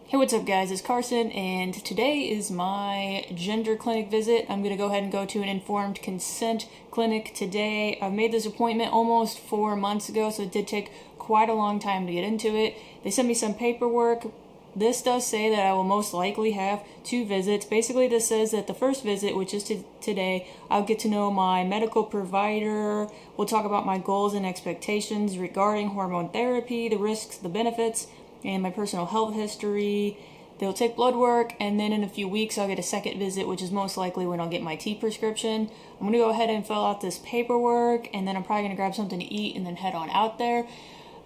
Hey, what's up guys, it's Carson, and today is my gender clinic visit. I'm going to go ahead and go to an informed consent clinic today. I've made this appointment almost 4 months ago, so it did take quite a long time to get into it. They sent me some paperwork. This does say that I will most likely have 2 visits. Basically, this says that the first visit, which is today, I'll get to know my medical provider. We'll talk about my goals and expectations regarding hormone therapy, the risks, the benefits, and my personal health history. They'll take blood work, and then in a few weeks I'll get a second visit, which is most likely when I'll get my tea prescription. I'm going to go ahead and fill out this paperwork, and then I'm probably going to grab something to eat and then head on out there.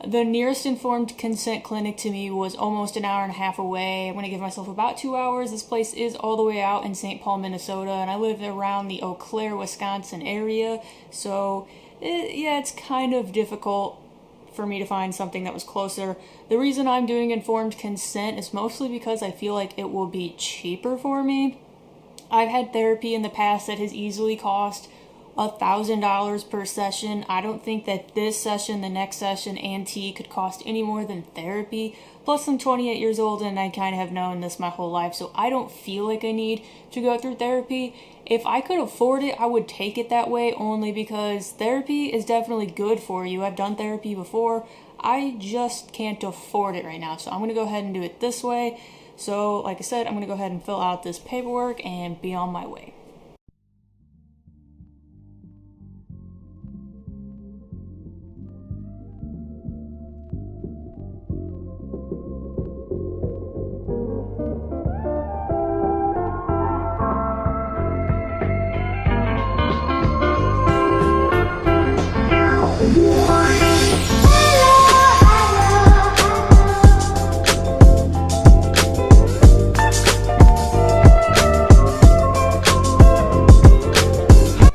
The nearest informed consent clinic to me was almost an hour and a half away. I'm going to give myself about 2 hours. This place is all the way out in St. Paul, Minnesota, and I live around the Eau Claire, Wisconsin area, so it's kind of difficult for me to find something that was closer. The reason I'm doing informed consent is mostly because I feel like it will be cheaper for me. I've had therapy in the past that has easily cost $1,000 per session. I don't think that this session, the next session, and tea could cost any more than therapy. Plus, I'm 28 years old and I kind of have known this my whole life, so I don't feel like I need to go through therapy. If I could afford it, I would take it that way, only because therapy is definitely good for you. I've done therapy before. I just can't afford it right now, so I'm going to go ahead and do it this way. So, like I said, I'm going to go ahead and fill out this paperwork and be on my way.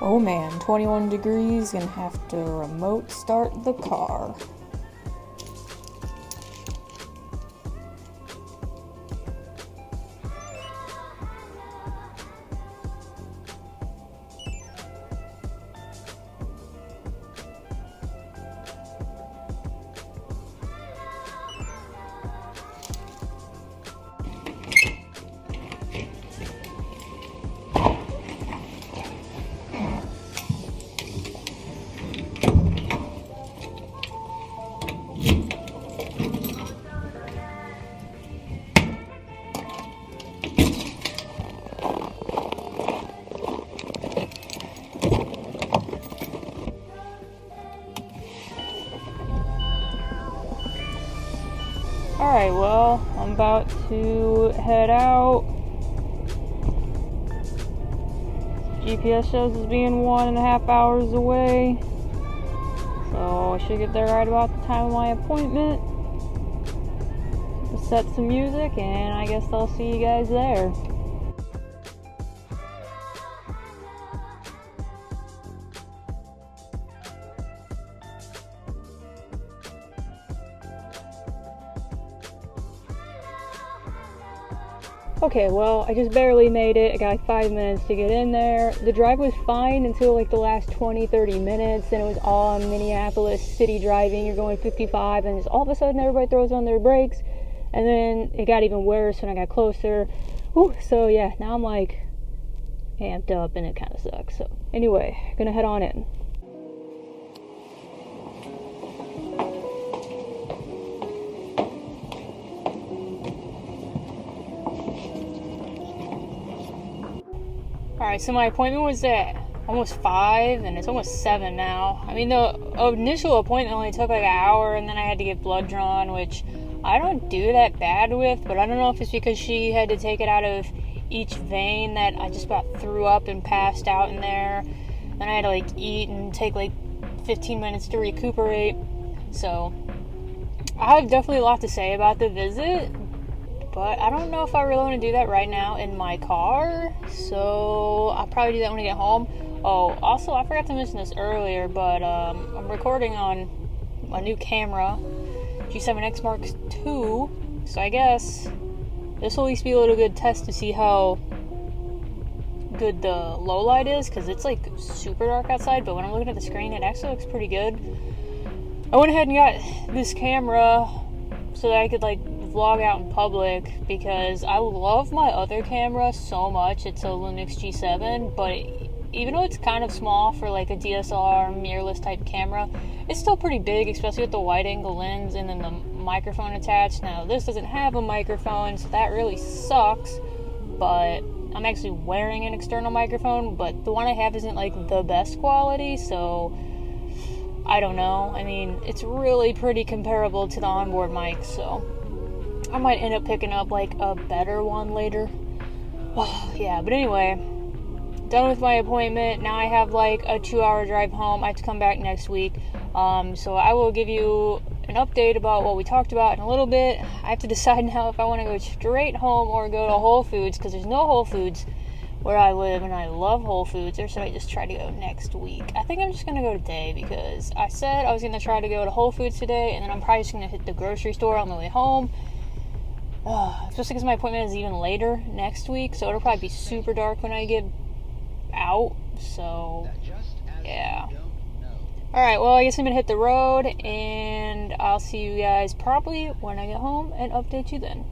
Oh man, 21 degrees, gonna have to remote start the car. Alright, well, I'm about to head out. GPS shows us being 1.5 hours away, so I should get there right about the time of my appointment. Set some music, and I guess I'll see you guys there. Okay, well, I just barely made it. I got like 5 minutes to get in there. The drive was fine until like the last 20-30 minutes, and it was all on Minneapolis city driving. You're going 55, and just all of a sudden everybody throws on their brakes, and then it got even worse when I got closer. So yeah, now I'm like amped up, and it kind of sucks. So anyway, gonna head on in. Alright, so my appointment was at almost 5, and it's almost 7 now. I mean, the initial appointment only took like an hour, and then I had to get blood drawn, which I don't do that bad with, but I don't know if it's because she had to take it out of each vein that I just about threw up and passed out in there. Then I had to like eat and take like 15 minutes to recuperate. So I have definitely a lot to say about the visit, but I don't know if I really want to do that right now in my car, so I'll probably do that when I get home. Oh, also, I forgot to mention this earlier, but I'm recording on a new camera, G7X Mark II, so I guess this will at least be a little good test to see how good the low light is, because it's like super dark outside, but when I'm looking at the screen, it actually looks pretty good. I went ahead and got this camera so that I could like vlog out in public because I love my other camera so much. It's a Lumix G7, but even though it's kind of small for like a DSLR mirrorless type camera, it's still pretty big, especially with the wide angle lens and then the microphone attached. Now this doesn't have a microphone, so that really sucks, but I'm actually wearing an external microphone, but the one I have isn't like the best quality, so I don't know. I mean, it's really pretty comparable to the onboard mic, so I might end up picking up like a better one later. Yeah, but anyway, done with my appointment. Now I have like a 2-hour drive home. I have to come back next week. So I will give you an update about what we talked about in a little bit. I have to decide now if I want to go straight home or go to Whole Foods, because there's no Whole Foods where I live, and I love Whole Foods, or should I just try to go next week? I think I'm just going to go today, because I said I was going to try to go to Whole Foods today, and then I'm probably just going to hit the grocery store on the way home. Especially because my appointment is even later next week, so it'll probably be super dark when I get out, so yeah. Alright, well, I guess I'm going to hit the road, and I'll see you guys probably when I get home and update you then.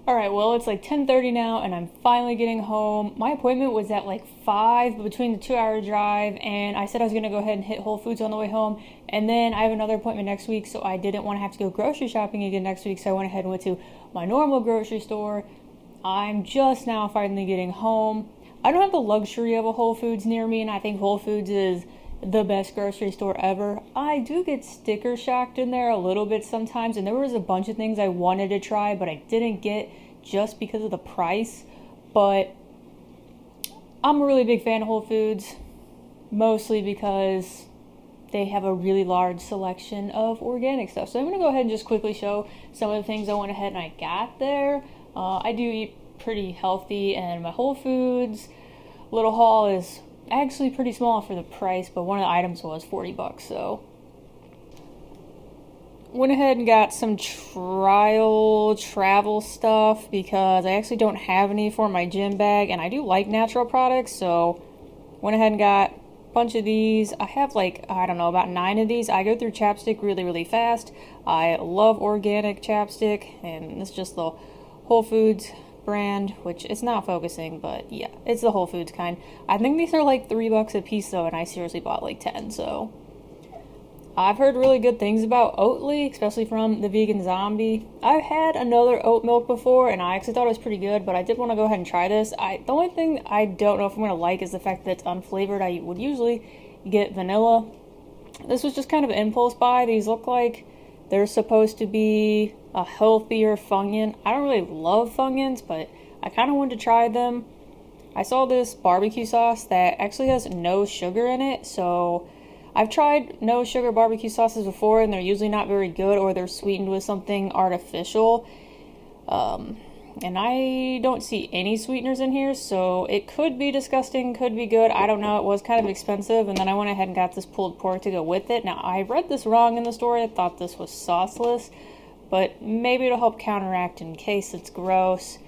Alright, well, it's like 10:30 now, and I'm finally getting home. My appointment was at like 5 between the 2-hour drive, and I said I was going to go ahead and hit Whole Foods on the way home, and then I have another appointment next week, so I didn't want to have to go grocery shopping again next week, so I went ahead and went to my normal grocery store. I'm just now finally getting home. I don't have the luxury of a Whole Foods near me, and I think Whole Foods is the best grocery store ever. I do get sticker shocked in there a little bit sometimes, and there was a bunch of things I wanted to try, but I didn't get just because of the price. But I'm a really big fan of Whole Foods, mostly because they have a really large selection of organic stuff. So I'm going to go ahead and just quickly show some of the things I went ahead and I got there. I do eat pretty healthy, and my Whole Foods little haul is actually pretty small for the price, but one of the items was $40, so went ahead and got some trial travel stuff because I actually don't have any for my gym bag, and I do like natural products, so went ahead and got a bunch of these. I have like, I don't know, about 9 of these. I go through chapstick really fast. I love organic chapstick, and it's just the Whole Foods brand, which it's not focusing, but yeah, it's the Whole Foods kind. I think these are like $3 a piece though, and I seriously bought like 10, so I've heard really good things about Oatly, especially from the Vegan Zombie. I've had another oat milk before, and I actually thought it was pretty good, but I did want to go ahead and try this. The only thing I don't know if I'm going to like is the fact that it's unflavored. I would usually get vanilla. This was just kind of an impulse buy. These look like they're supposed to be a healthier Funyun. I don't really love Funyuns, but I kind of wanted to try them. I saw this barbecue sauce that actually has no sugar in it, so I've tried no sugar barbecue sauces before, and they're usually not very good, or they're sweetened with something artificial. And I don't see any sweeteners in here, so it could be disgusting, could be good. I don't know. It was kind of expensive, and then I went ahead and got this pulled pork to go with it. Now, I read this wrong in the store. I thought this was sauceless, but maybe it'll help counteract in case it's gross.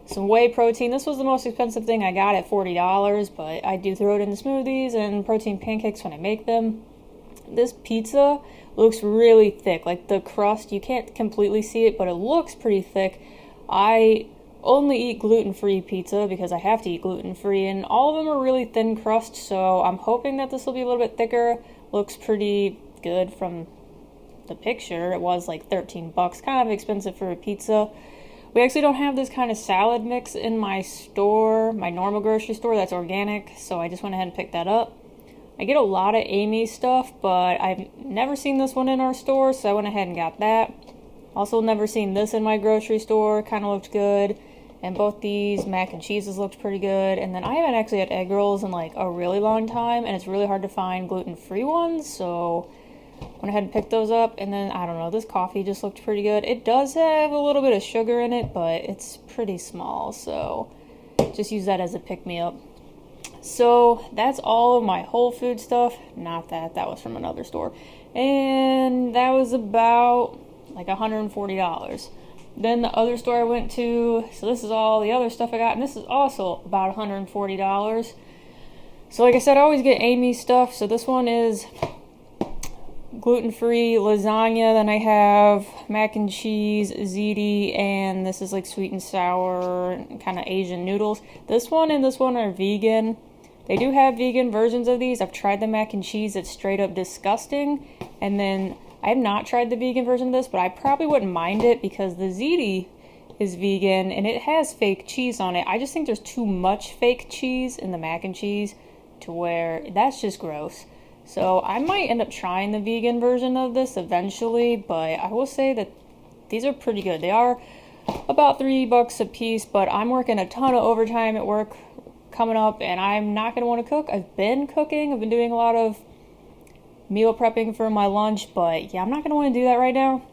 Some whey protein. This was the most expensive thing I got at $40, but I do throw it into smoothies and protein pancakes when I make them. This pizza looks really thick. Like the crust, you can't completely see it, but it looks pretty thick. I only eat gluten-free pizza because I have to eat gluten-free, and all of them are really thin crust, so I'm hoping that this will be a little bit thicker. Looks pretty good from the picture. It was like $13, kind of expensive for a pizza. We actually don't have this kind of salad mix in my store, my normal grocery store that's organic, so I just went ahead and picked that up. I get a lot of Amy's stuff, but I've never seen this one in our store, so I went ahead and got that. Also never seen this in my grocery store, kind of looked good. And both these mac and cheeses looked pretty good. And then I haven't actually had egg rolls in like a really long time, and it's really hard to find gluten-free ones, so went ahead and picked those up. And then, I don't know, this coffee just looked pretty good. It does have a little bit of sugar in it, but it's pretty small, so just use that as a pick-me-up. So that's all of my Whole Food stuff. Not that, that was from another store. And that was about like $140. Then the other store I went to, so this is all the other stuff I got, and this is also about $140. So like I said, I always get Amy's stuff, so this one is gluten-free lasagna. Then I have mac and cheese, ziti, and this is like sweet and sour kind of Asian noodles. This one and this one are vegan. They do have vegan versions of these. I've tried the mac and cheese. It's straight up disgusting. And then I have not tried the vegan version of this, but I probably wouldn't mind it because the ziti is vegan and it has fake cheese on it. I just think there's too much fake cheese in the mac and cheese to where that's just gross. So I might end up trying the vegan version of this eventually, but I will say that these are pretty good. They are about $3 a piece, but I'm working a ton of overtime at work coming up and I'm not going to want to cook. I've been cooking. I've been doing a lot of meal prepping for my lunch, but yeah, I'm not going to want to do that right now.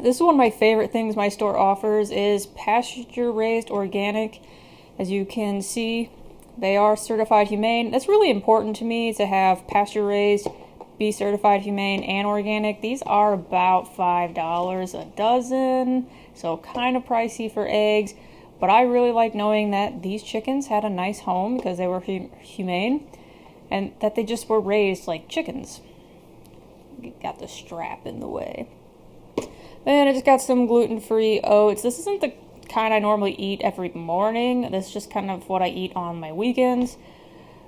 This is one of my favorite things my store offers is pasture-raised organic. As you can see, they are certified humane. That's really important to me to have pasture-raised, be certified humane, and organic. These are about $5 a dozen, so kind of pricey for eggs. But I really like knowing that these chickens had a nice home because they were humane and that they just were raised like chickens. Got the strap in the way. Then I just got some gluten-free oats. This isn't the kind I normally eat every morning. This is just kind of what I eat on my weekends.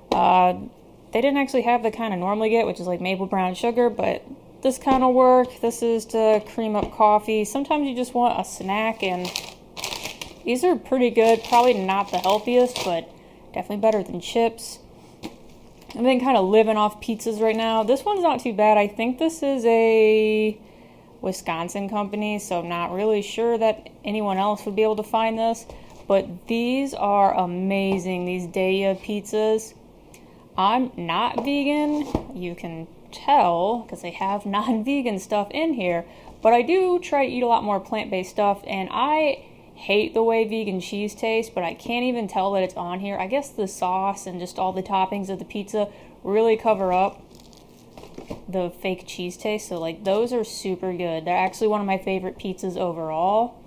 They didn't actually have the kind I normally get, which is like maple brown sugar, but this kind of work. This is to cream up coffee. Sometimes you just want a snack, and these are pretty good. Probably not the healthiest, but definitely better than chips. I've been kind of living off pizzas right now. This one's not too bad. I think this is a Wisconsin company, so I'm not really sure that anyone else would be able to find this, but these are amazing, these Daya pizzas. I'm not vegan, you can tell, because they have non-vegan stuff in here, but I do try to eat a lot more plant-based stuff, and I hate the way vegan cheese tastes, but I can't even tell that it's on here. I guess the sauce and just all the toppings of the pizza really cover up the fake cheese taste, so like those are super good. They're actually one of my favorite pizzas overall.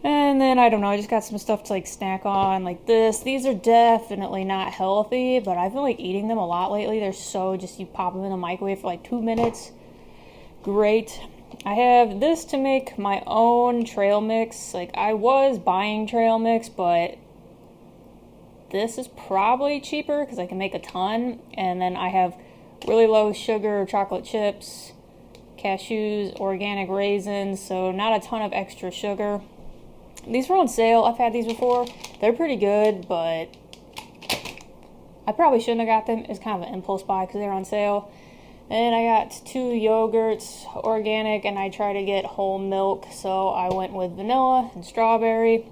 And then I don't know, I just got some stuff to like snack on like this. These are definitely not healthy, but I've been like eating them a lot lately. They're so just, you pop them in the microwave for like 2 minutes. Great. I have this to make my own trail mix. Like I was buying trail mix, but this is probably cheaper because I can make a ton. And then I have really low sugar chocolate chips, cashews, organic raisins, so not a ton of extra sugar. These were on sale. I've had these before. They're pretty good, but I probably shouldn't have got them. It's kind of an impulse buy because they're on sale. And I got 2 yogurts, organic, and I try to get whole milk, so I went with vanilla and strawberry.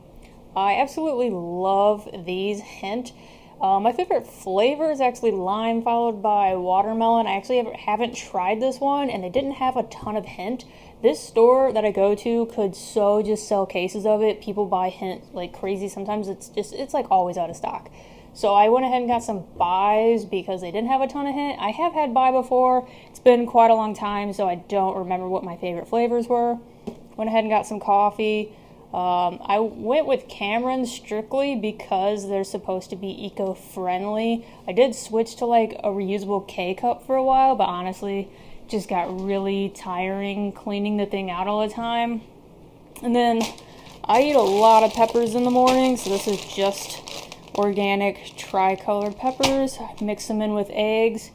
I absolutely love these. Hint. My favorite flavor is actually lime followed by watermelon. I actually haven't tried this one, and they didn't have a ton of Hint. This store that I go to could so just sell cases of it. People buy Hint like crazy. Sometimes it's like always out of stock. So I went ahead and got some buys because they didn't have a ton of Hint. I have had buy before. It's been quite a long time, so I don't remember what my favorite flavors were. Went ahead and got some coffee. I went with Cameron strictly because they're supposed to be eco-friendly. I did switch to like a reusable K-cup for a while, but honestly, just got really tiring cleaning the thing out all the time. And then I eat a lot of peppers in the morning, so this is just organic tri-colored peppers. Mix them in with eggs,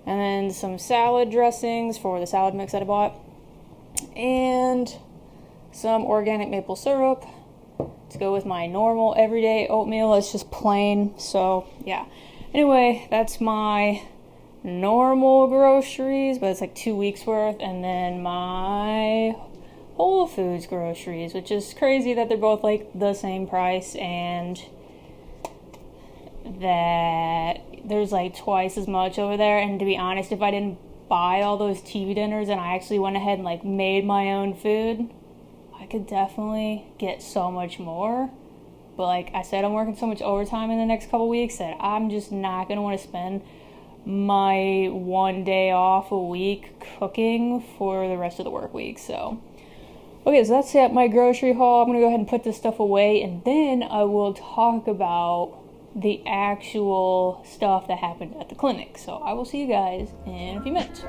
and then some salad dressings for the salad mix that I bought, and some organic maple syrup to go with my normal everyday oatmeal. It's just plain, so yeah. Anyway, that's my normal groceries, but it's like 2 weeks worth, and then my Whole Foods groceries, which is crazy that they're both like the same price and that there's like twice as much over there. And to be honest, if I didn't buy all those TV dinners and I actually went ahead and like made my own food, I could definitely get so much more. But like I said, I'm working so much overtime in the next couple weeks that I'm just not going to want to spend my 1 day off a week cooking for the rest of the work week. So okay, so that's it, my grocery haul. I'm going to go ahead and put this stuff away, and then I will talk about the actual stuff that happened at the clinic. So I will see you guys in a few minutes.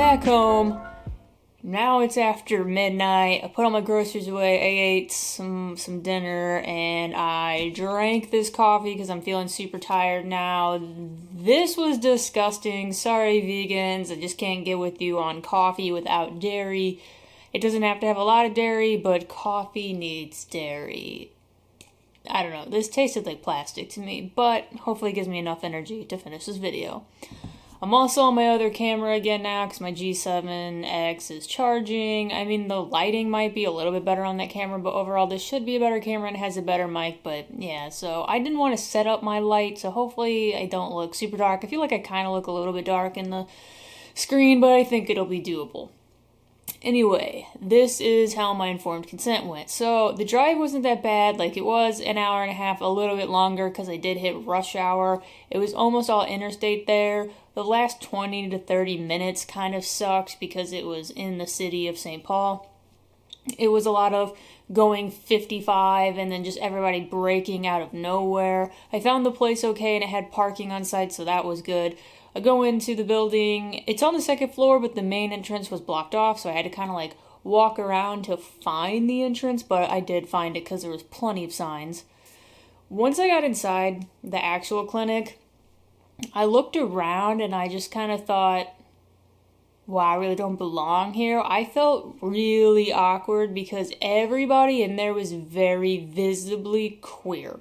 back home. Now it's after midnight. I put all my groceries away. I ate some dinner and I drank this coffee because I'm feeling super tired now. This was disgusting. Sorry, vegans. I just can't get with you on coffee without dairy. It doesn't have to have a lot of dairy, but coffee needs dairy. I don't know. This tasted like plastic to me, but hopefully it gives me enough energy to finish this video. I'm also on my other camera again now because my G7X is charging. I mean, the lighting might be a little bit better on that camera, but overall this should be a better camera and it has a better mic. But yeah, so I didn't want to set up my light, so hopefully I don't look super dark. I feel like I kind of look a little bit dark in the screen, but I think it'll be doable. Anyway, this is how my informed consent went. So the drive wasn't that bad. Like, it was an hour and a half, a little bit longer because I did hit rush hour. It was almost all interstate there. The last 20 to 30 minutes kind of sucked because it was in the city of St. Paul. It was a lot of going 55 and then just everybody breaking out of nowhere. I found the place okay and it had parking on site, so that was good. I go into the building. It's on the second floor, but the main entrance was blocked off, so I had to kind of like walk around to find the entrance, but I did find it because there was plenty of signs. Once I got inside the actual clinic, I looked around and I just kind of thought, wow, I really don't belong here. I felt really awkward because everybody in there was very visibly queer.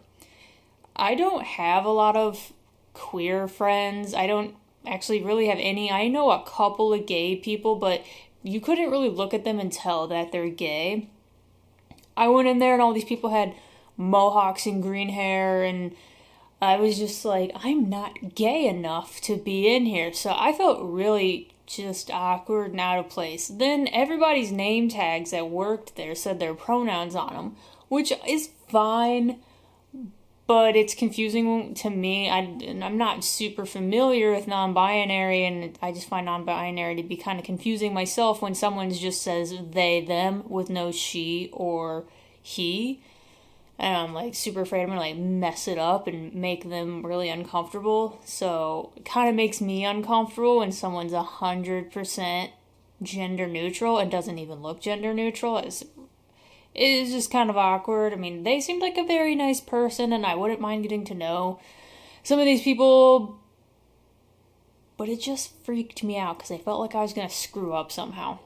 I don't have a lot of queer friends. I don't actually really have any. I know a couple of gay people, but you couldn't really look at them and tell that they're gay. I went in there and all these people had mohawks and green hair, and I was just like, I'm not gay enough to be in here. So I felt really just awkward and out of place. Then everybody's name tags that worked there said their pronouns on them, which is fine, but it's confusing to me. I'm not super familiar with non-binary, and I just find non-binary to be kind of confusing myself when someone just says they, them with no she or he. And I'm like super afraid I'm gonna like mess it up and make them really uncomfortable. So it kind of makes me uncomfortable when someone's 100% gender neutral and doesn't even look gender neutral. It's just kind of awkward. I mean, they seemed like a very nice person and I wouldn't mind getting to know some of these people, but it just freaked me out because I felt like I was gonna screw up somehow.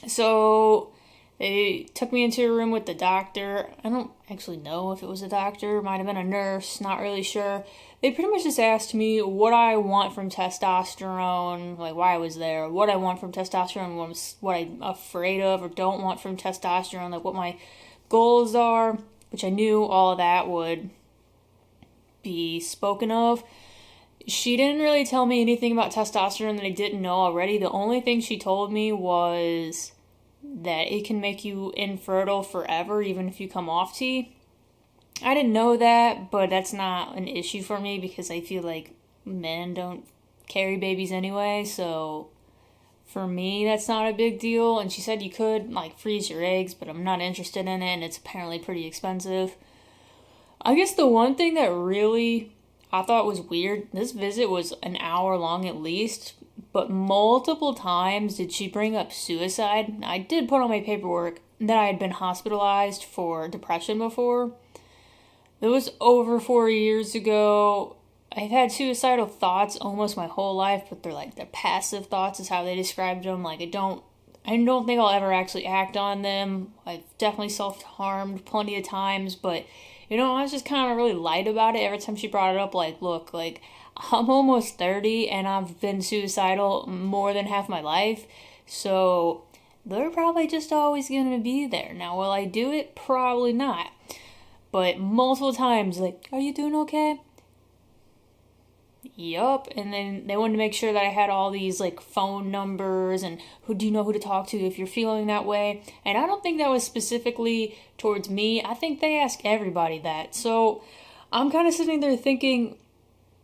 So they took me into a room with the doctor. I don't actually know if it was a doctor. It might have been a nurse. Not really sure. They pretty much just asked me what I want from testosterone, like why I was there, what I want from testosterone, what I'm afraid of or don't want from testosterone, like what my goals are, which I knew all of that would be spoken of. She didn't really tell me anything about testosterone that I didn't know already. The only thing she told me was that it can make you infertile forever, even if you come off T. I didn't know that, but that's not an issue for me because I feel like men don't carry babies anyway, so for me, that's not a big deal. And she said you could, like, freeze your eggs, but I'm not interested in it, and it's apparently pretty expensive. I guess the one thing that really I thought was weird, this visit was an hour long at least, but multiple times did she bring up suicide. I did put on my paperwork that I had been hospitalized for depression before. It was over 4 years ago. I've had suicidal thoughts almost my whole life, but they're passive thoughts is how they described them. Like, I don't think I'll ever actually act on them. I've definitely self-harmed plenty of times, but I was just kind of really light about it every time she brought it up. Like, look, like, I'm almost 30 and I've been suicidal more than half my life, so they're probably just always going to be there. Now, will I do it? Probably not. But multiple times, like, are you doing okay? Yup. And then they wanted to make sure that I had all these, like, phone numbers and do you know who to talk to if you're feeling that way? And I don't think that was specifically towards me. I think they ask everybody that. So I'm kind of sitting there thinking,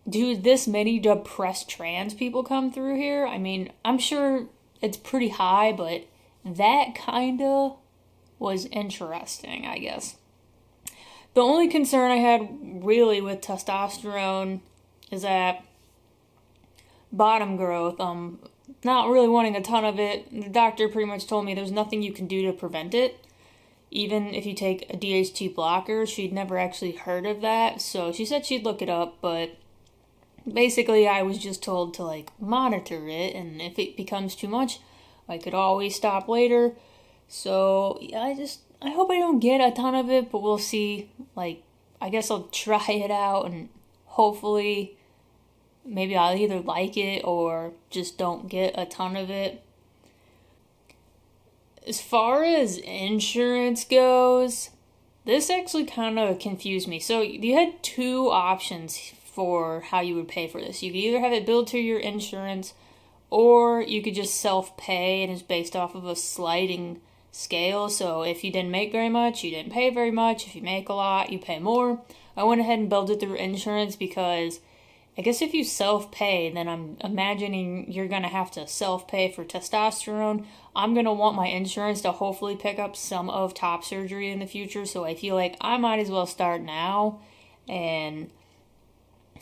do this many depressed trans people come through here? I mean, I'm sure it's pretty high, but that kind of was interesting, I guess. The only concern I had really with testosterone is that bottom growth, not really wanting a ton of it. The doctor pretty much told me there's nothing you can do to prevent it. Even if you take a DHT blocker, she'd never actually heard of that. So she said she'd look it up, but basically I was just told to like monitor it, and if it becomes too much, I could always stop later. So yeah, I hope I don't get a ton of it, but we'll see. Like, I guess I'll try it out, and hopefully maybe I'll either like it or just don't get a ton of it. As far as insurance goes, this actually kind of confused me. So you had two options for how you would pay for this. You could either have it billed to your insurance, or you could just self-pay, and it's based off of a sliding scale. So if you didn't make very much, you didn't pay very much. If you make a lot, you pay more. I went ahead and billed it through insurance because I guess if you self-pay, then I'm imagining you're going to have to self-pay for testosterone. I'm going to want my insurance to hopefully pick up some of top surgery in the future, so I feel like I might as well start now and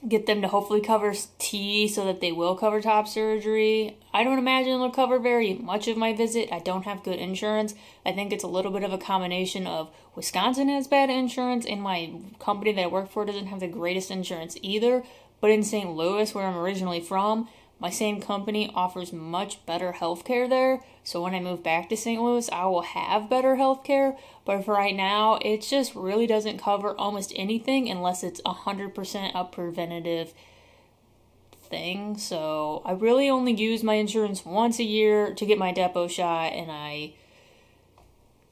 get them to hopefully cover T so that they will cover top surgery. I don't imagine it'll cover very much of my visit. I don't have good insurance. I think it's a little bit of a combination of Wisconsin has bad insurance, and my company that I work for doesn't have the greatest insurance either. But in St. Louis, where I'm originally from, my same company offers much better healthcare there. So when I move back to St. Louis, I will have better healthcare. But for right now, it just really doesn't cover almost anything unless it's 100% a preventative thing. So I really only use my insurance once a year to get my depot shot, and I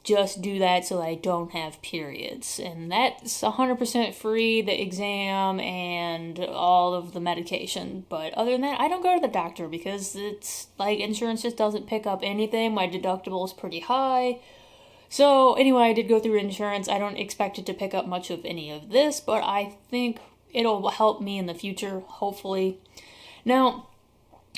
just do that so I don't have periods. And that's 100% free, the exam and all of the medication. But other than that, I don't go to the doctor because it's like insurance just doesn't pick up anything. My deductible is pretty high. So anyway, I did go through insurance. I don't expect it to pick up much of any of this, but I think it'll help me in the future, hopefully. Now,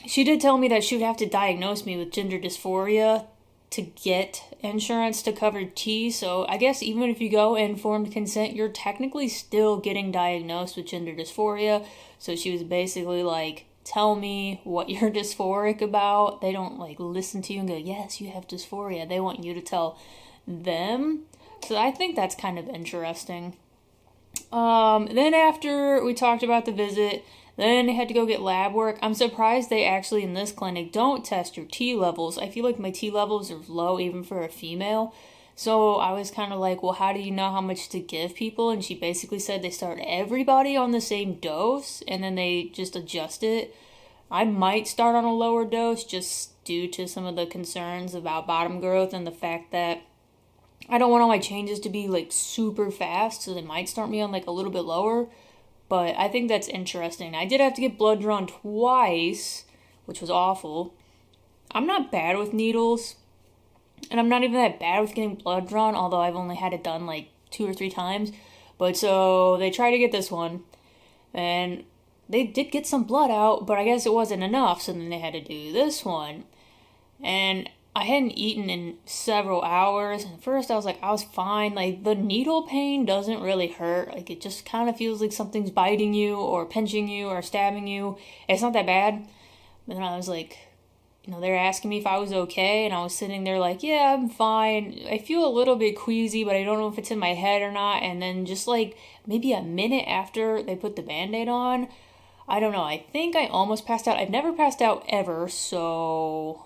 she did tell me that she would have to diagnose me with gender dysphoria to get insurance to cover T. So I guess even if you go informed consent, you're technically still getting diagnosed with gender dysphoria. So she was basically like, tell me what you're dysphoric about. They don't like listen to you and go, yes, you have dysphoria. They want you to tell them. So I think that's kind of interesting. Then after we talked about the visit, then I had to go get lab work. I'm surprised they actually in this clinic don't test your T levels. I feel like my T levels are low even for a female. So I was kind of like, well, how do you know how much to give people? And she basically said they start everybody on the same dose and then they just adjust it. I might start on a lower dose just due to some of the concerns about bottom growth and the fact that I don't want all my changes to be like super fast. So they might start me on like a little bit lower. But I think that's interesting. I did have to get blood drawn twice, which was awful. I'm not bad with needles, and I'm not even that bad with getting blood drawn, although I've only had it done like 2 or 3 times. But so they tried to get this one, and they did get some blood out, but I guess it wasn't enough, so then they had to do this one. And I hadn't eaten in several hours, and at first I was like, I was fine. Like, the needle pain doesn't really hurt. Like, it just kind of feels like something's biting you or pinching you or stabbing you. It's not that bad. But then I was like, they're asking me if I was okay, and I was sitting there like, yeah, I'm fine. I feel a little bit queasy, but I don't know if it's in my head or not. And then just like maybe a minute after they put the Band-Aid on, I don't know. I think I almost passed out. I've never passed out ever, so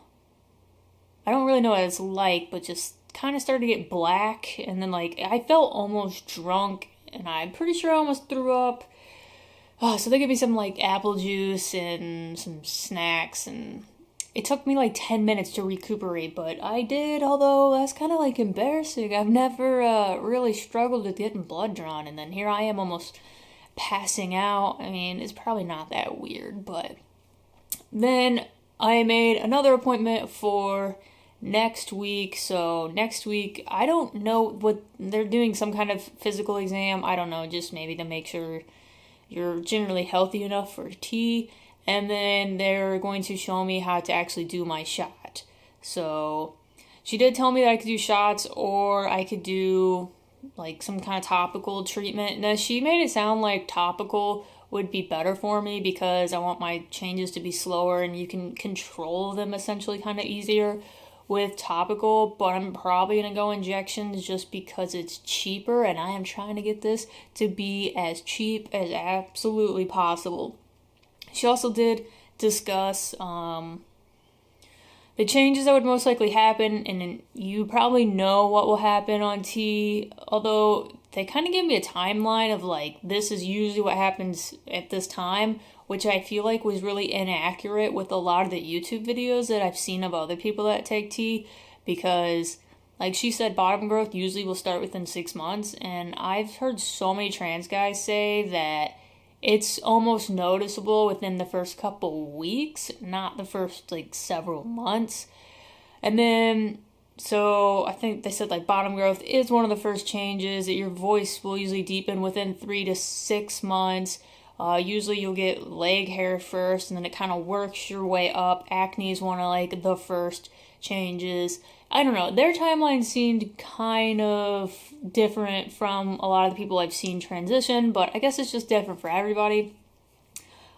I don't really know what it's like, but just kind of started to get black, and then like I felt almost drunk, and I'm pretty sure I almost threw up. So they gave me some like apple juice and some snacks, and it took me like 10 minutes to recuperate, but I did, although that's kind of like embarrassing. I've never really struggled with getting blood drawn, and then here I am almost passing out. I mean, it's probably not that weird, but then I made another appointment for next week. So next week, I don't know what they're doing, some kind of physical exam. I don't know, just maybe to make sure you're generally healthy enough for T. And then they're going to show me how to actually do my shot. So she did tell me that I could do shots or I could do like some kind of topical treatment. Now she made it sound like topical would be better for me because I want my changes to be slower and you can control them essentially kind of easier with topical, but I'm probably going to go injections just because it's cheaper and I am trying to get this to be as cheap as absolutely possible. She also did discuss the changes that would most likely happen, and you probably know what will happen on T, although they kind of gave me a timeline of like, this is usually what happens at this time, which I feel like was really inaccurate with a lot of the YouTube videos that I've seen of other people that take T, because like she said, bottom growth usually will start within 6 months, and I've heard so many trans guys say that it's almost noticeable within the first couple weeks, not the first like several months. And then, so I think they said like bottom growth is one of the first changes, that your voice will usually deepen within 3 to 6 months. Usually you'll get leg hair first, and then it kind of works your way up. Acne is one of like the first changes. I don't know. Their timeline seemed kind of different from a lot of the people I've seen transition, but I guess it's just different for everybody.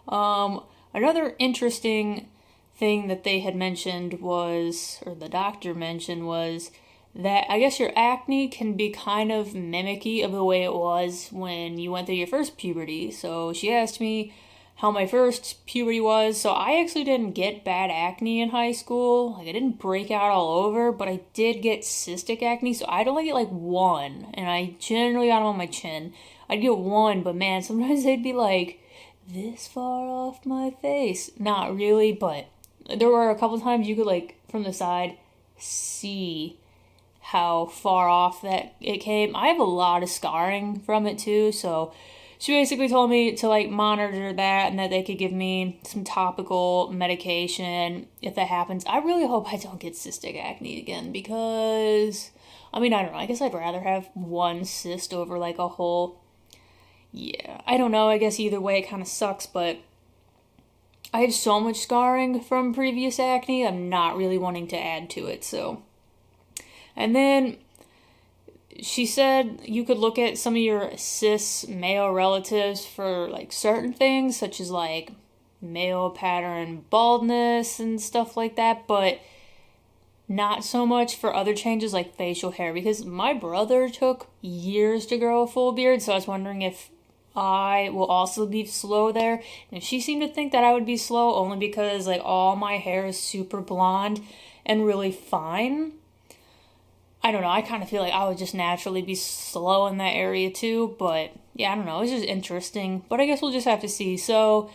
Another interesting thing that they had mentioned was, or the doctor mentioned, was that I guess your acne can be kind of mimicky of the way it was when you went through your first puberty. So she asked me how my first puberty was. So I actually didn't get bad acne in high school. Like, I didn't break out all over, but I did get cystic acne. So I'd only get like one, and I generally got them on my chin. I'd get one, but man, sometimes they'd be like this far off my face. Not really, but there were a couple times you could like from the side see how far off that it came. I have a lot of scarring from it too, so she basically told me to like monitor that and that they could give me some topical medication if that happens. I really hope I don't get cystic acne again because, I mean, I don't know. I guess I'd rather have one cyst over like a whole, yeah, I don't know. I guess either way it kind of sucks, but I have so much scarring from previous acne. I'm not really wanting to add to it, so. And then she said you could look at some of your cis male relatives for like certain things, such as like male pattern baldness and stuff like that, but not so much for other changes like facial hair, because my brother took years to grow a full beard, so I was wondering if I will also be slow there. And she seemed to think that I would be slow only because like all my hair is super blonde and really fine. I don't know, I kind of feel like I would just naturally be slow in that area too, but yeah, I don't know, it's just interesting, but I guess we'll just have to see. So,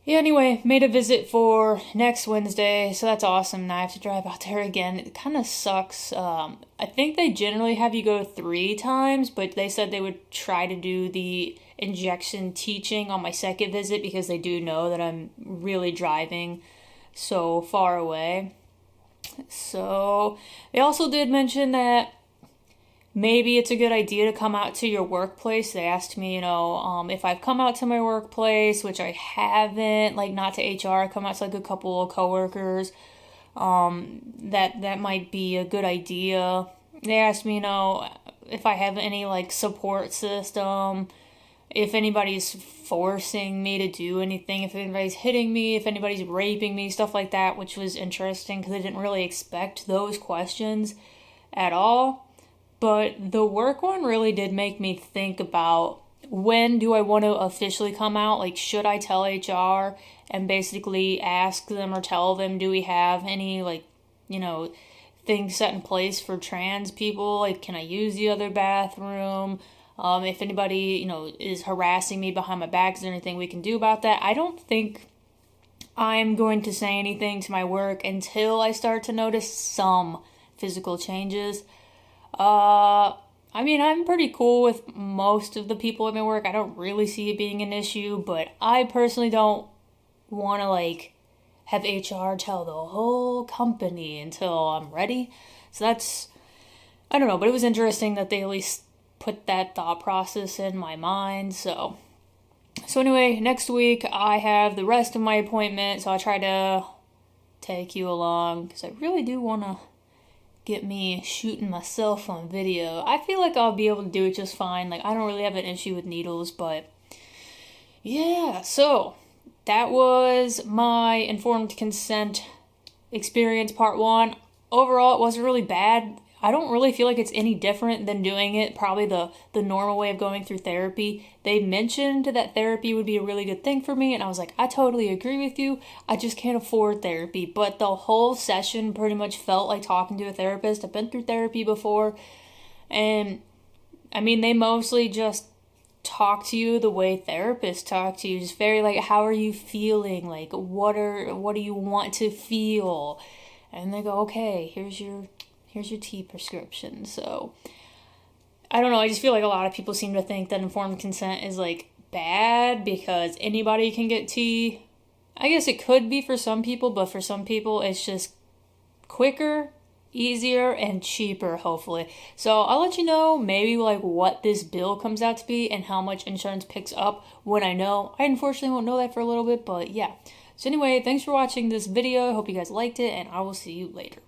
yeah, anyway, made a visit for next Wednesday, so that's awesome. Now I have to drive out there again. It kind of sucks. I think they generally have you go 3 times, but they said they would try to do the injection teaching on my second visit because they do know that I'm really driving so far away. So, they also did mention that maybe it's a good idea to come out to your workplace. They asked me, if I've come out to my workplace, which I haven't, like not to HR, I come out to like a couple of coworkers, that might be a good idea. They asked me, if I have any like support system, if anybody's forcing me to do anything, if anybody's hitting me, if anybody's raping me, stuff like that, which was interesting because I didn't really expect those questions at all. But the work one really did make me think about, when do I want to officially come out? Like, should I tell HR and basically ask them or tell them, do we have any, like, things set in place for trans people? Like, can I use the other bathroom? If anybody, is harassing me behind my back, is there anything we can do about that? I don't think I'm going to say anything to my work until I start to notice some physical changes. I'm pretty cool with most of the people at my work. I don't really see it being an issue, but I personally don't want to, have HR tell the whole company until I'm ready. So that's, I don't know, but it was interesting that they at least put that thought process in my mind. So anyway, next week I have the rest of my appointment, so I try to take you along because I really do want to get me shooting myself on video. I feel like I'll be able to do it just fine. Like, I don't really have an issue with needles, but Yeah, so that was my informed consent experience part one. Overall, it wasn't really bad. I don't really feel like it's any different than doing it probably the normal way of going through therapy. They mentioned that therapy would be a really good thing for me, and I was like, I totally agree with you. I just can't afford therapy. But the whole session pretty much felt like talking to a therapist. I've been through therapy before, and I mean, they mostly just talk to you the way therapists talk to you. Just very like, how are you feeling? Like, what do you want to feel? And they go, okay, here's your tea prescription. So I don't know, I just feel like a lot of people seem to think that informed consent is like bad because anybody can get tea. I guess it could be for some people, but for some people it's just quicker, easier, and cheaper, hopefully. So I'll let you know maybe like what this bill comes out to be and how much insurance picks up when I know. I unfortunately won't know that for a little bit, but yeah. So anyway, thanks for watching this video. I hope you guys liked it, and I will see you later.